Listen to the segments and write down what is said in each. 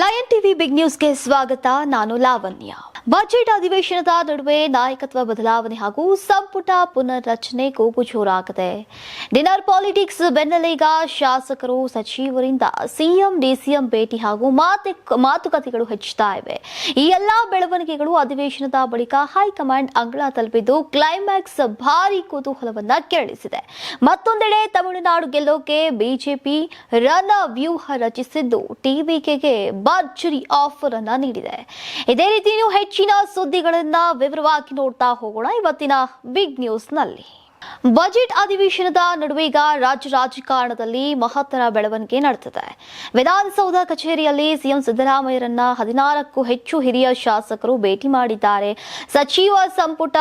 Lion TV big ನ್ಯೂಸ್ಗೆ ಸ್ವಾಗತ. ನಾನು ಲಾವಣ್ಯ. ಬಜೆಟ್ ಅಧಿವೇಶನದ ನಡುವೆ ನಾಯಕತ್ವ ಬದಲಾವಣೆ ಹಾಗೂ ಸಂಪುಟ ಪುನರ್ರಚನೆ ಕೂಗು ಜೋರಾಗಿದೆ. ಡಿನ್ನರ್ ಪಾಲಿಟಿಕ್ಸ್ ಬೆನ್ನಲ್ಲೀಗ ಶಾಸಕರು ಸಚಿವರಿಂದ ಸಿಎಂ ಡಿಸಿಎಂ ಭೇಟಿ ಹಾಗೂ ಮಾತುಕತೆಗಳು ಹೆಚ್ಚುತ್ತಾ ಇವೆ. ಈ ಎಲ್ಲಾ ಬೆಳವಣಿಗೆಗಳು ಅಧಿವೇಶನದ ಬಳಿಕ ಹೈಕಮಾಂಡ್ ಅಂಗಳ ತಲುಪಿದ್ದು ಕ್ಲೈಮ್ಯಾಕ್ಸ್ ಭಾರಿ ಕುತೂಹಲವನ್ನ ಕೆರಳಿಸಿದೆ. ಮತ್ತೊಂದೆಡೆ ತಮಿಳುನಾಡು ಗೆಲ್ಲೋಕೆ ಬಿಜೆಪಿ ರಣ ವ್ಯೂಹ ರಚಿಸಿದ್ದು ಟಿವಿಕೆಗೆ ಭರ್ಜರಿ ಆಫರ್ ಅನ್ನ ನೀಡಿದೆ. ಇದೇ ರೀತಿ ನೀವು ಹೆಚ್ಚಿನ ಸುದ್ದಿಗಳನ್ನ ವಿವರವಾಗಿ ನೋಡ್ತಾ ಹೋಗೋಣ ಇವತ್ತಿನ ಬಿಗ್ ನ್ಯೂಸ್ ನಲ್ಲಿ. ಬಜೆಟ್ ಅಧಿವೇಶನದ ನಡುವೆ ಈಗ ರಾಜಕಾರಣದಲ್ಲಿ ಮಹತ್ತರ ಬೆಳವಣಿಗೆ ನಡೆದಿದೆ. ವಿಧಾನಸೌಧ ಕಚೇರಿಯಲ್ಲಿ ಸಿಎಂ ಸಿದ್ದರಾಮಯ್ಯರನ್ನ 16ಕ್ಕೂ ಹೆಚ್ಚು ಹಿರಿಯ ಶಾಸಕರು ಭೇಟಿ ಮಾಡಿದ್ದಾರೆ. ಸಚಿವ ಸಂಪುಟ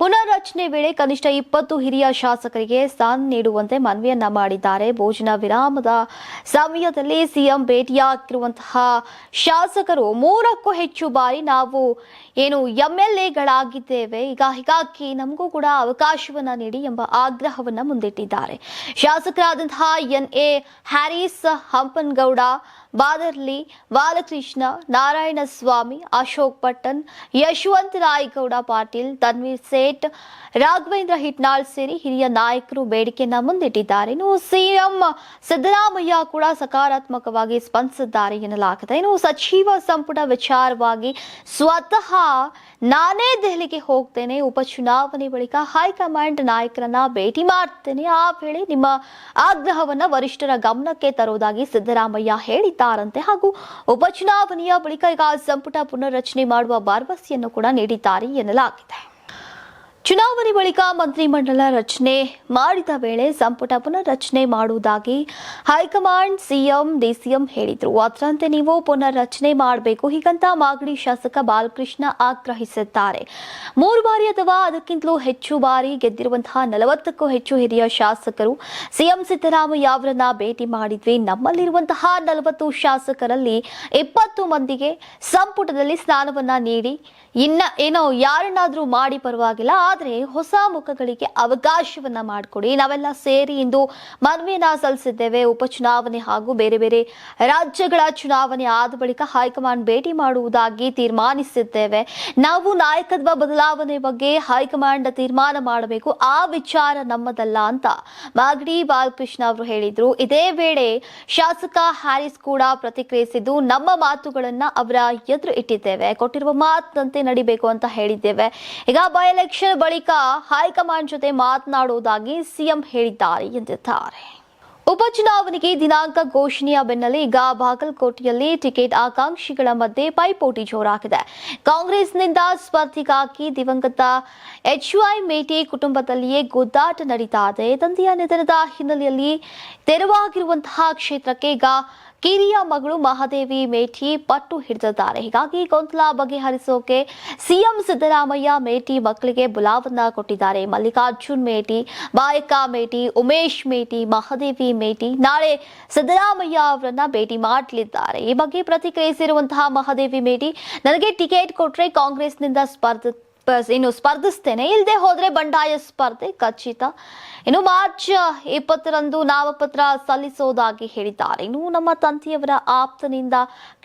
ಪುನರ್ರಚನೆ ವೇಳೆ ಕನಿಷ್ಠ 20 ಹಿರಿಯ ಶಾಸಕರಿಗೆ ಸ್ಥಾನ ನೀಡುವಂತೆ ಮನವಿಯನ್ನ ಮಾಡಿದ್ದಾರೆ. ಭೋಜನ ವಿರಾಮದ ಸಮಯದಲ್ಲಿ ಸಿಎಂ ಭೇಟಿಯಾಗಿರುವಂತಹ ಶಾಸಕರು 3ಕ್ಕೂ ಹೆಚ್ಚು ಬಾರಿ ನಾವು ಎಂಎಲ್ಎಗಳಾಗಿದ್ದೇವೆ, ಹೀಗಾಗಿ ನಮಗೂ ಕೂಡ ಅವಕಾಶವನ್ನ ನೀಡಿ ಎಂಬ ಆಗ್ರಹವನ್ನ ಮುಂದಿಟ್ಟಿದ್ದಾರೆ. ಶಾಸಕರಾದಂತಹ ಎನ್ಎ ಹ್ಯಾರಿಸ್, ಹಂಪನಗೌಡ, ಬಾದರ್ಲಿ, ಬಾಲಕೃಷ್ಣ, ನಾರಾಯಣಸ್ವಾಮಿ, ಅಶೋಕ್ ಪಟ್ಟಣ್, ಯಶವಂತ ರಾಯಗೌಡ ಪಾಟೀಲ್, ತನ್ವೀರ್ ಸೇಠ್, ರಾಘವೇಂದ್ರ ಹಿಟ್ನಾಳ್ ಸೇರಿ ಹಿರಿಯ ನಾಯಕರು ಬೇಡಿಕೆಯನ್ನ ಮುಂದಿಟ್ಟಿದ್ದಾರೆ. ಇನ್ನು ಸಿಎಂ ಸಿದ್ದರಾಮಯ್ಯ ಕೂಡ ಸಕಾರಾತ್ಮಕವಾಗಿ ಸ್ಪಂದಿಸಿದ್ದಾರೆ ಎನ್ನಲಾಗಿದೆ. ಇನ್ನು ಸಚಿವ ಸಂಪುಟ ವಿಚಾರವಾಗಿ ಸ್ವತಃ ನಾನೇ ದೆಹಲಿಗೆ ಹೋಗ್ತೇನೆ, ಉಪಚುನಾವಣೆ ಬಳಿಕ ಹೈಕಮಾಂಡ್ ನಾಯಕರನ್ನ ಭೇಟಿ ಮಾಡ್ತೇನೆ, ಆ ವೇಳೆ ನಿಮ್ಮ ಆಗ್ರಹವನ್ನ ವರಿಷ್ಠರ ಗಮನಕ್ಕೆ ತರುವುದಾಗಿ ಸಿದ್ದರಾಮಯ್ಯ ಹೇಳಿದ್ದಾರಂತೆ. ಹಾಗೂ ಉಪಚುನಾವಣೆಯ ಬಳಿಕ ಈಗ ಸಂಪುಟ ಪುನರ್ರಚನೆ ಮಾಡುವ ಭರವಸೆಯನ್ನು ಕೂಡ ನೀಡಿದ್ದಾರೆ ಎನ್ನಲಾಗಿದೆ. ಚುನಾವಣೆ ಬಳಿಕ ಮಂತ್ರಿಮಂಡಲ ರಚನೆ ಮಾಡಿದ ವೇಳೆ ಸಂಪುಟ ಪುನರ್ರಚನೆ ಮಾಡುವುದಾಗಿ ಹೈಕಮಾಂಡ್ ಸಿಎಂ ಡಿಸಿಎಂ ಹೇಳಿದ್ರು. ಅದರಂತೆ ನೀವು ಪುನರ್ರಚನೆ ಮಾಡಬೇಕು, ಹೀಗಂತ ಮಾಗಡಿ ಶಾಸಕ ಬಾಲಕೃಷ್ಣ ಆಗ್ರಹಿಸಿದ್ದಾರೆ. 3 ಬಾರಿ ಅಥವಾ ಅದಕ್ಕಿಂತಲೂ ಹೆಚ್ಚು ಬಾರಿ ಗೆದ್ದಿರುವಂತಹ 40ಕ್ಕೂ ಹೆಚ್ಚು ಹಿರಿಯ ಶಾಸಕರು ಸಿಎಂ ಸಿದ್ದರಾಮಯ್ಯ ಅವರನ್ನ ಭೇಟಿ ಮಾಡಿದ್ವಿ. ನಮ್ಮಲ್ಲಿರುವಂತಹ 40 ಶಾಸಕರಲ್ಲಿ 20 ಮಂದಿಗೆ ಸಂಪುಟದಲ್ಲಿ ಸ್ಥಾನವನ್ನ ನೀಡಿ ಯಾರನ್ನಾದ್ರೂ ಮಾಡಿ ಪರವಾಗಿಲ್ಲ, ಆದ್ರೆ ಹೊಸ ಮುಖಗಳಿಗೆ ಅವಕಾಶವನ್ನ ಮಾಡಿಕೊಡಿ. ನಾವೆಲ್ಲ ಸೇರಿ ಇಂದು ಮನವಿಯನ್ನ ಸಲ್ಲಿಸಿದ್ದೇವೆ. ಉಪಚುನಾವಣೆ ಹಾಗೂ ಬೇರೆ ಬೇರೆ ರಾಜ್ಯಗಳ ಚುನಾವಣೆ ಆದ ಬಳಿಕ ಹೈಕಮಾಂಡ್ ಭೇಟಿ ಮಾಡುವುದಾಗಿ ತೀರ್ಮಾನಿಸಿದ್ದೇವೆ. ನಾವು ನಾಯಕತ್ವ ಬದಲಾವಣೆ ಬಗ್ಗೆ ಹೈಕಮಾಂಡ್ ತೀರ್ಮಾನ ಮಾಡಬೇಕು, ಆ ವಿಚಾರ ನಮ್ಮದಲ್ಲ ಅಂತ ಮಾಗಡಿ ಬಾಲಕೃಷ್ಣ ಅವರು ಹೇಳಿದ್ರು. ಇದೇ ವೇಳೆ ಶಾಸಕ ಹ್ಯಾರಿಸ್ ಕೂಡ ಪ್ರತಿಕ್ರಿಯಿಸಿದ್ದು, ನಮ್ಮ ಮಾತುಗಳನ್ನ ಅವರ ಎದುರು ಇಟ್ಟಿದ್ದೇವೆ, ಕೊಟ್ಟಿರುವ ಮಾತಿನಂತೆ ನಡಿಬೇಕು ಅಂತ ಹೇಳಿದ್ದೇವೆ. ಈಗ ಬೈ ಎಲೆಕ್ಷನ್ ಬಳಿಕ ಹೈಕಮಾಂಡ್ ಜೊತೆ ಮಾತನಾಡುವುದಾಗಿ ಸಿಎಂ ಹೇಳಿದ್ದಾರೆ ಎಂದಿದ್ದಾರೆ. ಉಪಚುನಾವಣೆಗೆ ದಿನಾಂಕ ಘೋಷಣೆಯ ಬೆನ್ನಲ್ಲೇ ಈಗ ಬಾಗಲಕೋಟೆಯಲ್ಲಿ ಟಿಕೆಟ್ ಆಕಾಂಕ್ಷಿಗಳ ಮಧ್ಯೆ ಪೈಪೋಟಿ ಜೋರಾಗಿದೆ. ಕಾಂಗ್ರೆಸ್ನಿಂದ ಸ್ಪರ್ಧೆಗಾಗಿ ದಿವಂಗತ ಎಚ್ವೈ ಮೇಟಿ ಕುಟುಂಬದಲ್ಲಿಯೇ ಗುದ್ದಾಟ ನಡೀತಾ ಇದೆ. ತಂದೆಯ ನಿಧನದ ಹಿನ್ನೆಲೆಯಲ್ಲಿ ತೆರವಾಗಿರುವಂತಹ ಕ್ಷೇತ್ರಕ್ಕೆ ಈಗ ಕಿರಿಯ ಮಗಳು ಮಹಾದೇವಿ ಮೇಟಿ ಪಟ್ಟು ಹಿಡಿದಿದ್ದಾರೆ. ಹೀಗಾಗಿ ಗೊಂದಲ ಬಗೆಹರಿಸೋಕೆ ಸಿಎಂ ಸಿದ್ದರಾಮಯ್ಯ ಮೇಟಿ ಮಕ್ಕಳಿಗೆ ಬುಲಾವನ್ನ ಕೊಟ್ಟಿದ್ದಾರೆ. ಮಲ್ಲಿಕಾರ್ಜುನ್ ಮೇಟಿ, ಬಾಯಕ ಮೇಟಿ, ಉಮೇಶ್ ಮೇಟಿ, ಮಹಾದೇವಿ ಮೇಟಿ ನಾಳೆ ಸಿದ್ದರಾಮಯ್ಯ ಅವರನ್ನ ಭೇಟಿ ಮಾಡಲಿದ್ದಾರೆ. ಈ ಬಗ್ಗೆ ಪ್ರತಿಕ್ರಿಯಿಸಿರುವಂತಹ ಮಹಾದೇವಿ ಮೇಟಿ, ನನಗೆ ಟಿಕೆಟ್ ಕೊಟ್ರೆ ಕಾಂಗ್ರೆಸ್ನಿಂದ ಸ್ಪರ್ಧಿಸ್ತೇನೆ, ಇಲ್ಲದೆ ಹೋದ್ರೆ ಬಂಡಾಯ ಸ್ಪರ್ಧೆ ಖಚಿತ. ಇನ್ನು ಮಾರ್ಚ್ 20ರಂದು ನಾಮಪತ್ರ ಸಲ್ಲಿಸೋದಾಗಿ ಹೇಳಿದ್ದಾರೆ. ಇನ್ನು ನಮ್ಮ ತಂದೆಯವರ ಆಪ್ತನಿಂದ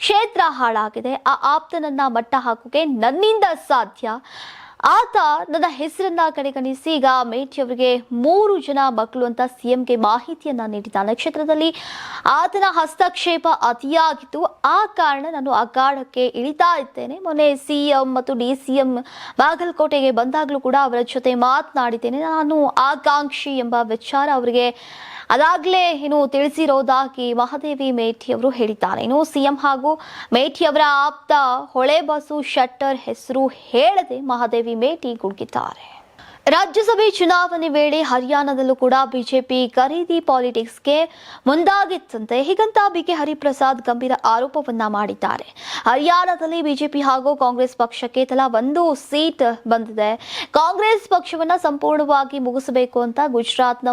ಕ್ಷೇತ್ರ ಹಾಳಾಗಿದೆ, ಆ ಆಪ್ತನನ್ನ ಮಟ್ಟ ಹಾಕೋಕೆ ನನ್ನಿಂದ ಸಾಧ್ಯ. ಆತ ನನ್ನ ಹೆಸರನ್ನ ಕಡೆಗಣಿಸಿ ಈಗ ಮೇಟಿ ಅವರಿಗೆ 3 ಜನ ಮಕ್ಕಳು ಅಂತ ಸಿಎಂಗೆ ಮಾಹಿತಿಯನ್ನ ನೀಡಿದ್ದಾನೆ. ಕ್ಷೇತ್ರದಲ್ಲಿ ಆತನ ಹಸ್ತಕ್ಷೇಪ ಅತಿಯಾಗಿತ್ತು, ಆ ಕಾರಣ ನಾನು ಅಖಾಡಕ್ಕೆ ಇಳಿತಾ ಇದ್ದೇನೆ. ಮೊನ್ನೆ ಸಿಎಂ ಮತ್ತು ಡಿಸಿಎಂ ಬಾಗಲಕೋಟೆಗೆ ಬಂದಾಗಲೂ ಕೂಡ ಅವರ ಜೊತೆ ಮಾತನಾಡಿದ್ದೇನೆ. ನಾನು ಆಕಾಂಕ್ಷಿ ಎಂಬ ವಿಚಾರ ಅವರಿಗೆ ಅದಾಗಲೇ ತಿಳಿಸಿರೋದಾಗಿ ಮಹಾದೇವಿ ಮೇಟಿ ಅವರು ಹೇಳಿದ್ದಾರೆ. ಇನ್ನು ಸಿಎಂ ಹಾಗೂ ಮೇಟಿ ಅವರ ಆಪ್ತ ಹೊಳೆಬಸು ಶೆಟ್ಟರ್ ಹೆಸರು ಹೇಳದೆ ಮಹಾದೇವಿ ಮೇಟಿ ಗುಡುಗಿದ್ದಾರೆ. ರಾಜ್ಯಸಭೆ ಚುನಾವಣೆ ವೇಳೆ ಹರಿಯಾಣದಲ್ಲೂ ಕೂಡ ಬಿಜೆಪಿ ಖರೀದಿ ಪಾಲಿಟಿಕ್ಸ್ಗೆ ಮುಂದಾಗಿತ್ತಂತೆ. ಹೀಗಂತ ಬಿಕೆ ಹರಿಪ್ರಸಾದ್ ಗಂಭೀರ ಆರೋಪವನ್ನ ಮಾಡಿದ್ದಾರೆ. ಹರಿಯಾಣದಲ್ಲಿ ಬಿಜೆಪಿ ಹಾಗೂ ಕಾಂಗ್ರೆಸ್ ಪಕ್ಷಕ್ಕೆ ತಲಾ 1 ಸೀಟ್ ಬಂದಿದೆ. ಕಾಂಗ್ರೆಸ್ ಪಕ್ಷವನ್ನ ಸಂಪೂರ್ಣವಾಗಿ ಮುಗಿಸಬೇಕು ಅಂತ ಗುಜರಾತ್ನ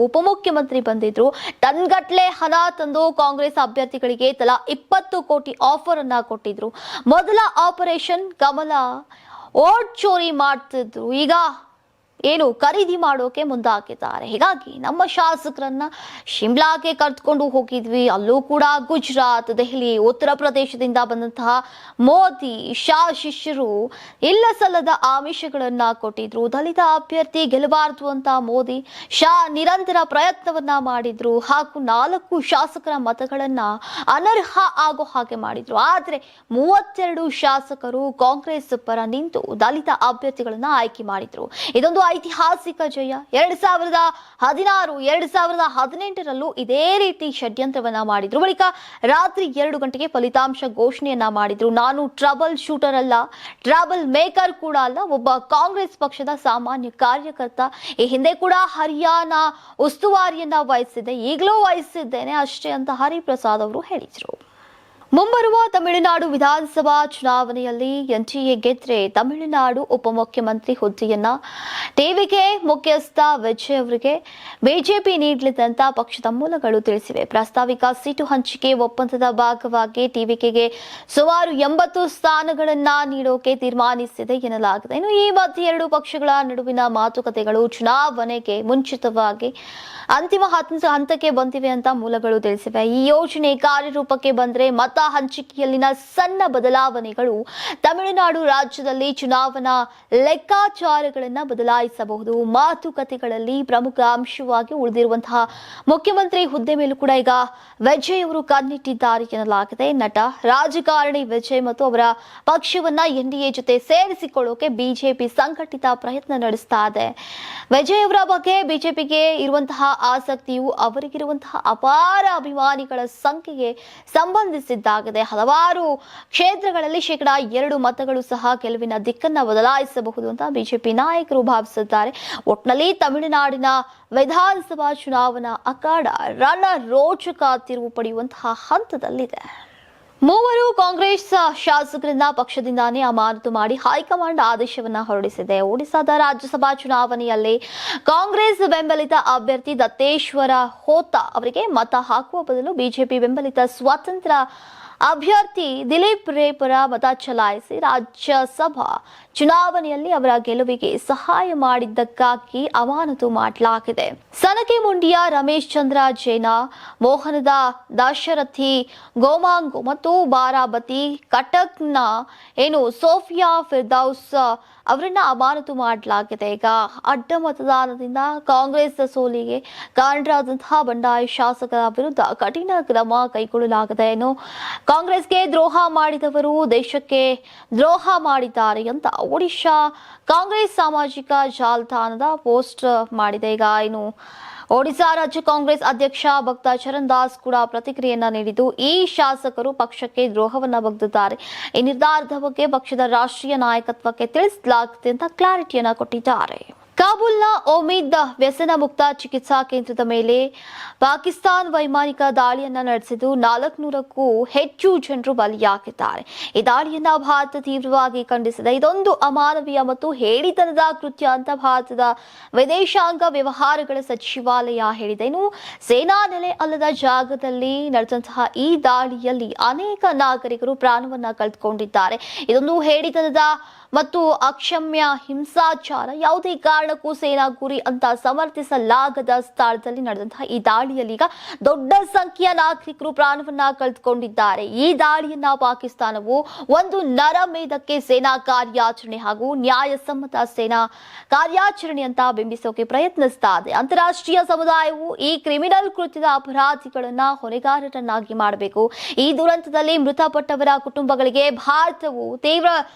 ಉಪಮುಖ್ಯಮಂತ್ರಿ ಬಂದಿದ್ರು. ಟನ್ಗಟ್ಲೆ ಹಣ ತಂದು ಕಾಂಗ್ರೆಸ್ ಅಭ್ಯರ್ಥಿಗಳಿಗೆ ತಲಾ 20 ಕೋಟಿ ಆಫರ್ ಅನ್ನ ಕೊಟ್ಟಿದ್ರು. ಮೊದಲ ಆಪರೇಷನ್ ಕಮಲ ಓಟ್ ಚೋರಿ ಮಾಡ್ತಿದ್ರು. ಈಗ ಖರೀದಿ ಮಾಡೋಕೆ ಮುಂದಾಗಿದ್ದಾರೆ. ಹೀಗಾಗಿ ನಮ್ಮ ಶಾಸಕರನ್ನ ಶಿಮ್ಲಾಗೆ ಕರೆದುಕೊಂಡು ಹೋಗಿದ್ವಿ. ಅಲ್ಲೂ ಕೂಡ ಗುಜರಾತ್, ದೆಹಲಿ, ಉತ್ತರ ಪ್ರದೇಶದಿಂದ ಬಂದಂತಹ ಮೋದಿ ಶಾ ಶಿಷ್ಯರು ಇಲ್ಲ ಸಲ್ಲದ ಆಮಿಷಗಳನ್ನ ಕೊಟ್ಟಿದ್ರು. ದಲಿತ ಅಭ್ಯರ್ಥಿ ಗೆಲ್ಲಬಾರದು ಅಂತ ಮೋದಿ ಶಾ ನಿರಂತರ ಪ್ರಯತ್ನವನ್ನ ಮಾಡಿದ್ರು ಹಾಗೂ 4 ಶಾಸಕರ ಮತಗಳನ್ನ ಅನರ್ಹ ಆಗೋ ಹಾಗೆ ಮಾಡಿದ್ರು. ಆದ್ರೆ 32 ಶಾಸಕರು ಕಾಂಗ್ರೆಸ್ ಪರ ನಿಂತು ದಲಿತ ಅಭ್ಯರ್ಥಿಗಳನ್ನ ಆಯ್ಕೆ ಮಾಡಿದ್ರು. ಇದೊಂದು ಐತಿಹಾಸಿಕ ಜಯ. 2016, 2018ರಲ್ಲೂ ಇದೇ ರೀತಿ ಷಡ್ಯಂತ್ರವನ್ನ ಮಾಡಿದ್ರು. ಬಳಿಕ ರಾತ್ರಿ 2 ಗಂಟೆಗೆ ಫಲಿತಾಂಶ ಘೋಷಣೆಯನ್ನ ಮಾಡಿದ್ರು. ನಾನು ಟ್ರಬಲ್ ಶೂಟರ್ ಅಲ್ಲ, ಟ್ರಬಲ್ ಮೇಕರ್ ಕೂಡ ಅಲ್ಲ, ಒಬ್ಬ ಕಾಂಗ್ರೆಸ್ ಪಕ್ಷದ ಸಾಮಾನ್ಯ ಕಾರ್ಯಕರ್ತ. ಈ ಹಿಂದೆ ಕೂಡ ಹರಿಯಾಣ ಉಸ್ತುವಾರಿಯನ್ನ ವಹಿಸಿದ್ದೆ, ಈಗಲೂ ವಹಿಸಿದ್ದೇನೆ ಅಷ್ಟೇ ಅಂತ ಹರಿಪ್ರಸಾದ್ ಅವರು ಹೇಳಿದ್ರು. ಮುಂಬರುವ ತಮಿಳುನಾಡು ವಿಧಾನಸಭಾ ಚುನಾವಣೆಯಲ್ಲಿ ಎನ್ಡಿಎ ಗೆದ್ರೆ ತಮಿಳುನಾಡು ಉಪಮುಖ್ಯಮಂತ್ರಿ ಹುದ್ದೆಯನ್ನ ಟಿವಿಕೆ ಮುಖ್ಯಸ್ಥ ವಿಜಯ್ ಅವರಿಗೆ ಬಿಜೆಪಿ ನೀಡಲಿದೆ ಅಂತ ಪಕ್ಷದ ಮೂಲಗಳು ತಿಳಿಸಿವೆ. ಪ್ರಸ್ತಾವಿಕ ಸೀಟು ಹಂಚಿಕೆ ಒಪ್ಪಂದದ ಭಾಗವಾಗಿ ಟಿವಿಕೆಗೆ ಸುಮಾರು 80 ಸ್ಥಾನಗಳನ್ನ ನೀಡೋಕೆ ತೀರ್ಮಾನಿಸಿದೆ ಎನ್ನಲಾಗಿದೆ. ಇನ್ನು ಈ ಮಧ್ಯೆ 2 ಪಕ್ಷಗಳ ನಡುವಿನ ಮಾತುಕತೆಗಳು ಚುನಾವಣೆಗೆ ಮುಂಚಿತವಾಗಿ ಅಂತಿಮ ಹಂತಕ್ಕೆ ಬಂದಿವೆ ಅಂತ ಮೂಲಗಳು ತಿಳಿಸಿವೆ. ಈ ಯೋಜನೆ ಕಾರ್ಯರೂಪಕ್ಕೆ ಬಂದರೆ ಮತ ಹಂಚಿಕೆಯಲ್ಲಿನ ಸಣ್ಣ ಬದಲಾವಣೆಗಳು ತಮಿಳುನಾಡು ರಾಜ್ಯದಲ್ಲಿ ಚುನಾವಣಾ ಲೆಕ್ಕಾಚಾರಗಳನ್ನ ಬದಲಾಯಿಸಬಹುದು. ಮಾತುಕತೆಗಳಲ್ಲಿ ಪ್ರಮುಖ ಅಂಶವಾಗಿ ಉಳಿದಿರುವಂತಹ ಮುಖ್ಯಮಂತ್ರಿ ಹುದ್ದೆ ಮೇಲೂ ಕೂಡ ಈಗ ವಿಜಯ್ ಅವರು ಕಣ್ಣಿಟ್ಟಿದ್ದಾರೆ ಎನ್ನಲಾಗಿದೆ. ನಟ ರಾಜಕಾರಣಿ ವಿಜಯ್ ಮತ್ತು ಅವರ ಪಕ್ಷವನ್ನ ಎನ್ಡಿಎ ಜೊತೆ ಸೇರಿಸಿಕೊಳ್ಳೋಕೆ ಬಿಜೆಪಿ ಸಂಘಟಿತ ಪ್ರಯತ್ನ ನಡೆಸ್ತಾ ಇದೆ. ವಿಜಯ್ ಅವರ ಬಗ್ಗೆ ಬಿಜೆಪಿಗೆ ಇರುವಂತಹ ಆಸಕ್ತಿಯು ಅವರಿಗಿರುವಂತಹ ಅಪಾರ ಅಭಿಮಾನಿಗಳ ಸಂಖ್ಯೆಗೆ ಸಂಬಂಧಿಸಿದ್ದಾಗಿದೆ. ಹಲವಾರು ಕ್ಷೇತ್ರಗಳಲ್ಲಿ 2% ಮತಗಳು ಸಹ ಗೆಲುವಿನ ದಿಕ್ಕನ್ನ ಬದಲಾಯಿಸಬಹುದು ಅಂತ ಬಿಜೆಪಿ ನಾಯಕರು ಭಾವಿಸಿದ್ದಾರೆ. ಒಟ್ನಲ್ಲಿ ತಮಿಳುನಾಡಿನ ವಿಧಾನಸಭಾ ಚುನಾವಣಾ ಅಖಾಡ ರೋಚಕ ತಿರುವು ಪಡೆಯುವಂತಹ ಹಂತದಲ್ಲಿದೆ. 3 ಕಾಂಗ್ರೆಸ್ ಶಾಸಕರನ್ನ ಪಕ್ಷದಿಂದಾನೇ ಅಮಾನತು ಮಾಡಿ ಹೈಕಮಾಂಡ್ ಆದೇಶವನ್ನ ಹೊರಡಿಸಿದೆ. ಒಡಿಶಾದ ರಾಜ್ಯಸಭಾ ಚುನಾವಣೆಯಲ್ಲಿ ಕಾಂಗ್ರೆಸ್ ಬೆಂಬಲಿತ ಅಭ್ಯರ್ಥಿ ದತ್ತೇಶ್ವರ ಹೋತಾ ಅವರಿಗೆ ಮತ ಹಾಕುವ ಬದಲು ಬಿಜೆಪಿ ಬೆಂಬಲಿತ ಸ್ವತಂತ್ರ ಅಭ್ಯರ್ಥಿ ದಿಲೀಪ್ ರೇ ಪರ ಮತ ಚಲಾಯಿಸಿ ರಾಜ್ಯಸಭಾ ಚುನಾವಣೆಯಲ್ಲಿ ಅವರ ಗೆಲುವಿಗೆ ಸಹಾಯ ಮಾಡಿದ್ದಕ್ಕಾಗಿ ಅಮಾನತು ಮಾಡಲಾಗಿದೆ. ಸನಕೆ ಮುಂಡಿಯ ರಮೇಶ್ ಚಂದ್ರ ಜೈನ, ಮೋಹನದ ದಾಶರಥಿ ಗೋಮಾಂಗು ಮತ್ತು ಬಾರಾಬತಿ ಕಟಕ್ನ ಸೋಫಿಯಾ ಫಿರ್ದೌಸ್ ಅವರನ್ನ ಅಮಾನತು ಮಾಡಲಾಗಿದೆ. ಈಗ ಅಡ್ಡ ಮತದಾನದಿಂದ ಕಾಂಗ್ರೆಸ್ ಸೋಲಿಗೆ ಕಾರಣರಾದಂತಹ ಬಂಡಾಯ ಶಾಸಕರ ವಿರುದ್ಧ ಕಠಿಣ ಕ್ರಮ ಕೈಗೊಳ್ಳಲಾಗಿದೆ. ಕಾಂಗ್ರೆಸ್ಗೆ ದ್ರೋಹ ಮಾಡಿದವರು ದೇಶಕ್ಕೆ ದ್ರೋಹ ಮಾಡಿದ್ದಾರೆ ಅಂತ ಒಡಿಶಾ ಕಾಂಗ್ರೆಸ್ ಸಾಮಾಜಿಕ ಜಾಲತಾಣದ ಪೋಸ್ಟ್ ಮಾಡಿದೆ. ಈಗ ಒಡಿಶಾ ರಾಜ್ಯ ಕಾಂಗ್ರೆಸ್ ಅಧ್ಯಕ್ಷ ಭಕ್ತ ಚರಣ್ ದಾಸ್ ಕೂಡ ಪ್ರತಿಕ್ರಿಯೆಯನ್ನ ನೀಡಿದ್ದು, ಈ ಶಾಸಕರು ಪಕ್ಷಕ್ಕೆ ದ್ರೋಹವನ್ನ ಬಗೆದಿದ್ದಾರೆ. ಈ ನಿರ್ಧಾರದ ಬಗ್ಗೆ ಪಕ್ಷದ ರಾಷ್ಟ್ರೀಯ ನಾಯಕತ್ವಕ್ಕೆ ತಿಳಿಸಲಾಗಿದೆ ಅಂತ ಕ್ಲಾರಿಟಿಯನ್ನ ಕೊಟ್ಟಿದ್ದಾರೆ. ಕಾಬೂಲ್ನ ಒಮೀದ್ ವ್ಯಸನ ಮುಕ್ತ ಚಿಕಿತ್ಸಾ ಕೇಂದ್ರದ ಮೇಲೆ ಪಾಕಿಸ್ತಾನ ವೈಮಾನಿಕ ದಾಳಿಯನ್ನ ನಡೆಸಿದ್ದು 400ಕ್ಕೂ ಹೆಚ್ಚು ಜನರು ಬಲಿಯಾಗಿದ್ದಾರೆ. ಈ ದಾಳಿಯನ್ನ ಭಾರತ ತೀವ್ರವಾಗಿ ಖಂಡಿಸಿದೆ. ಇದೊಂದು ಅಮಾನವೀಯ ಮತ್ತು ಹೇಡಿತನದ ಕೃತ್ಯ ಅಂತ ಭಾರತದ ವಿದೇಶಾಂಗ ವ್ಯವಹಾರಗಳ ಸಚಿವಾಲಯ ಹೇಳಿದೆ. ಸೇನಾ ನೆಲೆ ಅಲ್ಲದ ಜಾಗದಲ್ಲಿ ನಡೆದಂತಹ ಈ ದಾಳಿಯಲ್ಲಿ ಅನೇಕ ನಾಗರಿಕರು ಪ್ರಾಣವನ್ನ ಕಳೆದುಕೊಂಡಿದ್ದಾರೆ. ಇದೊಂದು ಹೇಡಿತನದ ಮತ್ತು ಅಕ್ಷಮ್ಯ ಹಿಂಸಾಚಾರ. ಯಾವುದೇ ಕಾರಣಕ್ಕೂ ಸೇನಾ ಗುರಿ ಅಂತ ಸಮರ್ಥಿಸಲಾಗದ ಸ್ಥಳದಲ್ಲಿ ನಡೆದಂತಹ ಈ ದಾಳಿಯಲ್ಲಿ ಈಗ ದೊಡ್ಡ ಸಂಖ್ಯೆಯ ನಾಗರಿಕರು ಪ್ರಾಣವನ್ನ ಕಳೆದುಕೊಂಡಿದ್ದಾರೆ. ಈ ದಾಳಿಯನ್ನ ಪಾಕಿಸ್ತಾನವು ಒಂದು ನರಮೇಧಕ್ಕೆ ಸೇನಾ ಕಾರ್ಯಾಚರಣೆ ಹಾಗೂ ನ್ಯಾಯಸಮ್ಮತ ಸೇನಾ ಕಾರ್ಯಾಚರಣೆ ಅಂತ ಬಿಂಬಿಸೋಕೆ ಪ್ರಯತ್ನಿಸ್ತಾ ಇದೆ. ಅಂತಾರಾಷ್ಟ್ರೀಯ ಸಮುದಾಯವು ಈ ಕ್ರಿಮಿನಲ್ ಕೃತ್ಯದ ಅಪರಾಧಿಗಳನ್ನ ಹೊಣೆಗಾರರನ್ನಾಗಿ ಮಾಡಬೇಕು. ಈ ದುರಂತದಲ್ಲಿ ಮೃತಪಟ್ಟವರ ಕುಟುಂಬಗಳಿಗೆ ಭಾರತವು ತೀವ್ರ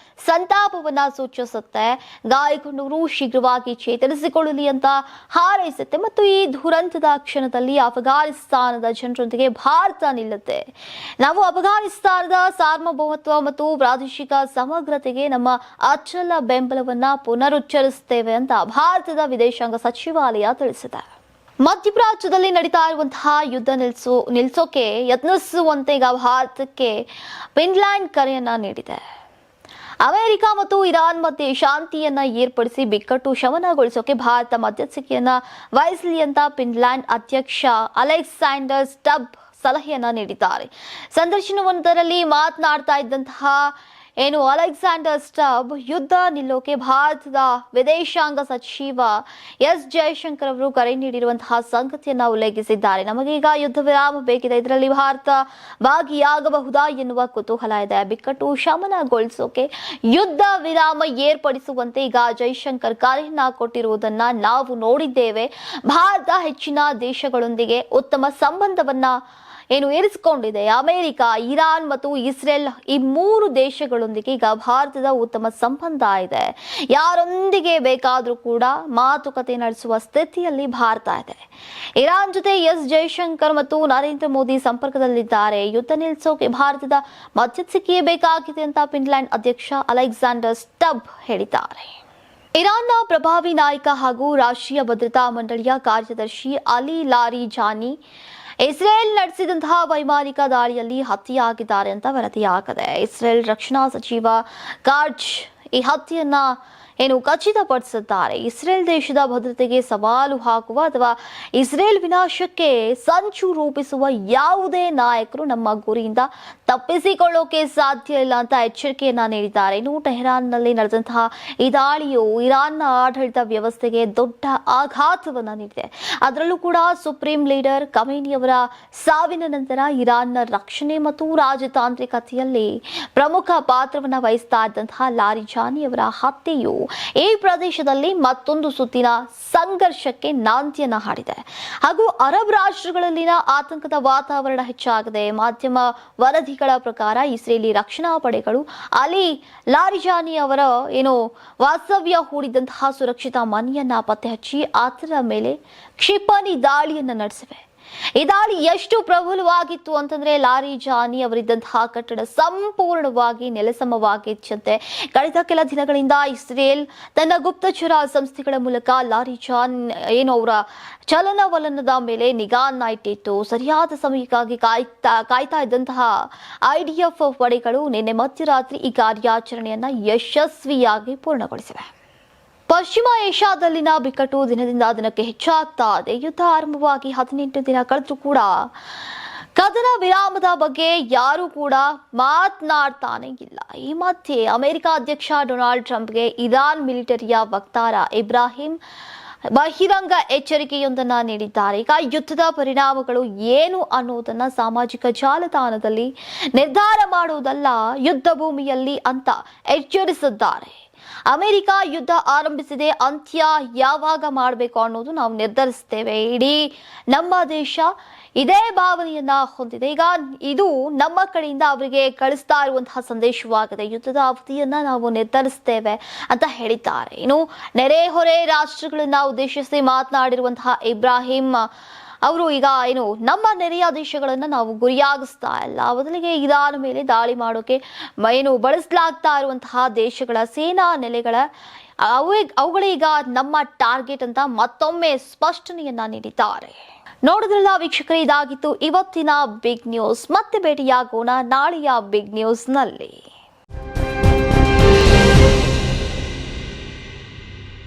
ಸಂತಾಪವನ್ನು ಸೂಚಿಸುತ್ತೆ. ಗಾಯಗೊಂಡವರು ಶೀಘ್ರವಾಗಿ ಚೇತರಿಸಿಕೊಳ್ಳಲಿ ಅಂತ ಹಾರೈಸುತ್ತೆ ಮತ್ತು ಈ ದುರಂತದ ಕ್ಷಣದಲ್ಲಿ ಅಫಘಾನಿಸ್ತಾನದ ಜನರೊಂದಿಗೆ ಭಾರತ ನಿಲ್ಲುತ್ತೆ. ನಾವು ಅಫಘಾನಿಸ್ತಾನದ ಸಾರ್ವಭೌಮತ್ವ ಮತ್ತು ಪ್ರಾದೇಶಿಕ ಸಮಗ್ರತೆಗೆ ನಮ್ಮ ಅಚಲ ಬೆಂಬಲವನ್ನ ಪುನರುಚ್ಚರಿಸುತ್ತೇವೆ ಅಂತ ಭಾರತದ ವಿದೇಶಾಂಗ ಸಚಿವಾಲಯ ತಿಳಿಸಿದೆ. ಮಧ್ಯಪ್ರಾಚ್ಯದಲ್ಲಿ ನಡೀತಾ ಇರುವಂತಹ ಯುದ್ಧ ನಿಲ್ಲಿಸೋಕೆ ಯತ್ನಿಸುವಂತೆ ಈಗ ಭಾರತಕ್ಕೆ ಫಿನ್ಲ್ಯಾಂಡ್ ಕರೆಯನ್ನ ನೀಡಿದೆ. ಅಮೆರಿಕ ಮತ್ತು ಇರಾನ್ ಮಧ್ಯೆ ಶಾಂತಿಯನ್ನ ಏರ್ಪಡಿಸಿ ಬಿಕ್ಕಟ್ಟು ಶಮನಗೊಳಿಸೋಕೆ ಭಾರತ ಮಧ್ಯಸ್ಥಿಕೆಯನ್ನ ವಹಿಸಲಿ ಅಂತ ಫಿನ್ಲ್ಯಾಂಡ್ ಅಧ್ಯಕ್ಷ ಅಲೆಕ್ಸಾಂಡರ್ ಸ್ಟಬ್ ಸಲಹೆಯನ್ನ ನೀಡಿದ್ದಾರೆ. ಸಂದರ್ಶನವೊಂದರಲ್ಲಿ ಮಾತನಾಡ್ತಾ ಇದ್ದಂತಹ ಅಲೆಕ್ಸಾಂಡರ್ ಸ್ಟಬ್ ಯುದ್ಧ ನಿಲ್ಲೋಕೆ ಭಾರತದ ವಿದೇಶಾಂಗ ಸಚಿವ ಎಸ್ ಜಯಶಂಕರ್ ಅವರು ಕರೆ ನೀಡಿರುವಂತಹ ಸಂಗತಿಯನ್ನ ಉಲ್ಲೇಖಿಸಿದ್ದಾರೆ. ನಮಗೀಗ ಯುದ್ಧ ವಿರಾಮ ಬೇಕಿದೆ, ಇದರಲ್ಲಿ ಭಾರತ ಭಾಗಿಯಾಗಬಹುದಾ ಎನ್ನುವ ಕುತೂಹಲ ಇದೆ. ಬಿಕ್ಕಟ್ಟು ಶಮನಗೊಳಿಸೋಕೆ ಯುದ್ಧ ವಿರಾಮ ಏರ್ಪಡಿಸುವಂತೆ ಈಗ ಜೈಶಂಕರ್ ಕರೆಯನ್ನ ಕೊಟ್ಟಿರುವುದನ್ನ ನಾವು ನೋಡಿದ್ದೇವೆ. ಭಾರತ ಹೆಚ್ಚಿನ ದೇಶಗಳೊಂದಿಗೆ ಉತ್ತಮ ಸಂಬಂಧವನ್ನ ಇರಿಸಿಕೊಂಡಿದೆ. ಅಮೆರಿಕ, ಇರಾನ್ ಮತ್ತು ಇಸ್ರೇಲ್ ಈ 3 ದೇಶಗಳೊಂದಿಗೆ ಈಗ ಭಾರತದ ಉತ್ತಮ ಸಂಬಂಧ ಇದೆ. ಯಾರೊಂದಿಗೆ ಬೇಕಾದರೂ ಕೂಡ ಮಾತುಕತೆ ನಡೆಸುವ ಸ್ಥಿತಿಯಲ್ಲಿ ಭಾರತ ಇದೆ. ಇರಾನ್ ಜೊತೆ ಎಸ್ ಜೈಶಂಕರ್ ಮತ್ತು ನರೇಂದ್ರ ಮೋದಿ ಸಂಪರ್ಕದಲ್ಲಿದ್ದಾರೆ. ಯುದ್ಧ ನಿಲ್ಲಿಸೋಕೆ ಭಾರತದ ಮಧ್ಯಸ್ಥಿಕೆ ಬೇಕಾಗಿದೆ ಅಂತ ಫಿನ್ಲ್ಯಾಂಡ್ ಅಧ್ಯಕ್ಷ ಅಲೆಕ್ಸಾಂಡರ್ ಸ್ಟಬ್ ಹೇಳಿದ್ದಾರೆ. ಇರಾನ್ನ ಪ್ರಭಾವಿ ನಾಯಕ ಹಾಗೂ ರಾಷ್ಟ್ರೀಯ ಭದ್ರತಾ ಮಂಡಳಿಯ ಕಾರ್ಯದರ್ಶಿ ಅಲಿ ಲಾರಿಜಾನಿ ಇಸ್ರೇಲ್ ನಡೆಸಿದಂತಹ ವೈಮಾನಿಕ ದಾಳಿಯಲ್ಲಿ ಹತ್ಯೆಯಾಗಿದ್ದಾರೆ ಅಂತ ವರದಿಯಾಗಿದೆ. ಇಸ್ರೇಲ್ ರಕ್ಷಣಾ ಸಚಿವ ಕಾಟ್ಜ್ ಈ ಹತ್ಯೆಯನ್ನ ಖಚಿತಪಡಿಸಿದ್ದಾರೆ. ಇಸ್ರೇಲ್ ದೇಶದ ಭದ್ರತೆಗೆ ಸವಾಲು ಹಾಕುವ ಅಥವಾ ಇಸ್ರೇಲ್ ವಿನಾಶಕ್ಕೆ ಸಂಚು ರೂಪಿಸುವ ಯಾವುದೇ ನಾಯಕರು ನಮ್ಮ ಗುರಿಯಿಂದ ತಪ್ಪಿಸಿಕೊಳ್ಳೋಕೆ ಸಾಧ್ಯ ಇಲ್ಲ ಅಂತ ಎಚ್ಚರಿಕೆಯನ್ನ ನೀಡಿದ್ದಾರೆ. ಟೆಹರಾನ್ನಲ್ಲಿ ನಡೆದಂತಹ ಈ ದಾಳಿಯು ಇರಾನ್ನ ಆಡಳಿತ ವ್ಯವಸ್ಥೆಗೆ ದೊಡ್ಡ ಆಘಾತವನ್ನ ನೀಡಿದೆ. ಅದರಲ್ಲೂ ಕೂಡ ಸುಪ್ರೀಂ ಲೀಡರ್ ಖಮೇನಿ ಅವರ ಸಾವಿನ ನಂತರ ಇರಾನ್ನ ರಕ್ಷಣೆ ಮತ್ತು ರಾಜತಾಂತ್ರಿಕತೆಯಲ್ಲಿ ಪ್ರಮುಖ ಪಾತ್ರವನ್ನ ವಹಿಸ್ತಾ ಇದ್ದಂತಹ ಲಾರಿಜಾನಿ ಅವರ ಹತ್ಯೆಯು ಈ ಪ್ರದೇಶದಲ್ಲಿ ಮತ್ತೊಂದು ಸುತ್ತಿನ ಸಂಘರ್ಷಕ್ಕೆ ನಾಂದಿಯನ್ನ ಹಾಡಿದೆ ಹಾಗೂ ಅರಬ್ ರಾಷ್ಟ್ರಗಳಲ್ಲಿನ ಆತಂಕದ ವಾತಾವರಣ ಹೆಚ್ಚಾಗಿದೆ. ಮಾಧ್ಯಮ ವರದಿಗಳ ಪ್ರಕಾರ ಇಸ್ರೇಲಿ ರಕ್ಷಣಾ ಪಡೆಗಳು ಅಲಿ ಲಾರಿಜಾನಿ ಅವರ ವಾಸ್ತವ್ಯ ಹೂಡಿದಂತಹ ಸುರಕ್ಷಿತ ಮನೆಯನ್ನ ಪತ್ತೆ ಹಚ್ಚಿ ಆತನ ಮೇಲೆ ಕ್ಷಿಪಣಿ ದಾಳಿಯನ್ನ ನಡೆಸಿವೆ. ಈ ದಾಳಿ ಎಷ್ಟು ಪ್ರಬಲವಾಗಿತ್ತು ಅಂತಂದ್ರೆ ಲಾರಿಜಾನಿ ಅವರಿದ್ದಂತಹ ಕಟ್ಟಡ ಸಂಪೂರ್ಣವಾಗಿ ನೆಲಸಮವಾಗಿತ್ತಂತೆ. ಕಳೆದ ಕೆಲ ದಿನಗಳಿಂದ ಇಸ್ರೇಲ್ ತನ್ನ ಗುಪ್ತಚರ ಸಂಸ್ಥೆಗಳ ಮೂಲಕ ಲಾರಿಜಾನ್ ಅವರ ಚಲನವಲನದ ಮೇಲೆ ನಿಗಾನ್ನ ಇಟ್ಟಿತ್ತು. ಸರಿಯಾದ ಸಮಯಕ್ಕಾಗಿ ಕಾಯ್ತಾ ಇದ್ದಂತಹ IDF ಪಡೆಗಳು ನಿನ್ನೆ ಮಧ್ಯರಾತ್ರಿ ಈ ಕಾರ್ಯಾಚರಣೆಯನ್ನ ಯಶಸ್ವಿಯಾಗಿ ಪೂರ್ಣಗೊಳಿಸಿವೆ. ಪಶ್ಚಿಮ ಏಷ್ಯಾದಲ್ಲಿನ ಬಿಕ್ಕಟ್ಟು ದಿನದಿಂದ ದಿನಕ್ಕೆ ಹೆಚ್ಚಾಗ್ತಾ ಇದೆ. ಯುದ್ಧ ಆರಂಭವಾಗಿ 18 ದಿನ ಕಳೆದರೂ ಕೂಡ ಕದನ ವಿರಾಮದ ಬಗ್ಗೆ ಯಾರು ಕೂಡ ಮಾತನಾಡ್ತಾನೆ ಇಲ್ಲ. ಈ ಮಧ್ಯೆ ಅಮೆರಿಕ ಅಧ್ಯಕ್ಷ ಡೊನಾಲ್ಡ್ ಟ್ರಂಪ್ಗೆ ಇರಾನ್ ಮಿಲಿಟರಿಯ ವಕ್ತಾರ ಇಬ್ರಾಹಿಂ ಬಹಿರಂಗ ಎಚ್ಚರಿಕೆಯೊಂದನ್ನ ನೀಡಿದ್ದಾರೆ. ಈಗ ಯುದ್ಧದ ಪರಿಣಾಮಗಳು ಏನು ಅನ್ನೋದನ್ನ ಸಾಮಾಜಿಕ ಜಾಲತಾಣದಲ್ಲಿ ನಿರ್ಧಾರ ಮಾಡುವುದಲ್ಲ, ಯುದ್ಧ ಭೂಮಿಯಲ್ಲಿ ಅಂತ ಎಚ್ಚರಿಸಿದ್ದಾರೆ. ಅಮೆರಿಕ ಯುದ್ಧ ಆರಂಭಿಸಿದೆ, ಅಂತ್ಯ ಯಾವಾಗ ಮಾಡಬೇಕು ಅನ್ನೋದು ನಾವು ನಿರ್ಧರಿಸ್ತೇವೆ. ಇಡೀ ನಮ್ಮ ದೇಶ ಇದೇ ಭಾವನೆಯನ್ನ ಹೊಂದಿದೆ. ಈಗ ಇದು ನಮ್ಮ ಕಡೆಯಿಂದ ಅವರಿಗೆ ಕಳಿಸ್ತಾ ಇರುವಂತಹ ಸಂದೇಶವಾಗಿದೆ. ಯುದ್ಧದ ಅವಧಿಯನ್ನ ನಾವು ನಿರ್ಧರಿಸ್ತೇವೆ ಅಂತ ಹೇಳಿದ್ದಾರೆ. ನೆರೆಹೊರೆ ರಾಷ್ಟ್ರಗಳನ್ನ ಉದ್ದೇಶಿಸಿ ಮಾತನಾಡಿರುವಂತಹ ಇಬ್ರಾಹಿಂ ಅವರು ಈಗ ನಮ್ಮ ನೆರೆಯ ದೇಶಗಳನ್ನ ನಾವು ಗುರಿಯಾಗಿಸ್ತಾ ಇಲ್ಲ, ಬದಲಿಗೆ ಇರಾನ್ ಮೇಲೆ ದಾಳಿ ಮಾಡೋಕೆ ಬಳಸಲಾಗ್ತಾ ಇರುವಂತಹ ದೇಶಗಳ ಸೇನಾ ನೆಲೆಗಳ ಅವುಗಳೀಗ ನಮ್ಮ ಟಾರ್ಗೆಟ್ ಅಂತ ಮತ್ತೊಮ್ಮೆ ಸ್ಪಷ್ಟನೆಯನ್ನ ನೀಡಿದ್ದಾರೆ. ನೋಡಿದ್ರಲ್ಲ ವೀಕ್ಷಕರೇ, ಇದಾಗಿತ್ತು ಇವತ್ತಿನ ಬಿಗ್ ನ್ಯೂಸ್. ಮತ್ತೆ ಭೇಟಿಯಾಗೋಣ ನಾಳೆಯ ಬಿಗ್ ನ್ಯೂಸ್ ನಲ್ಲಿ.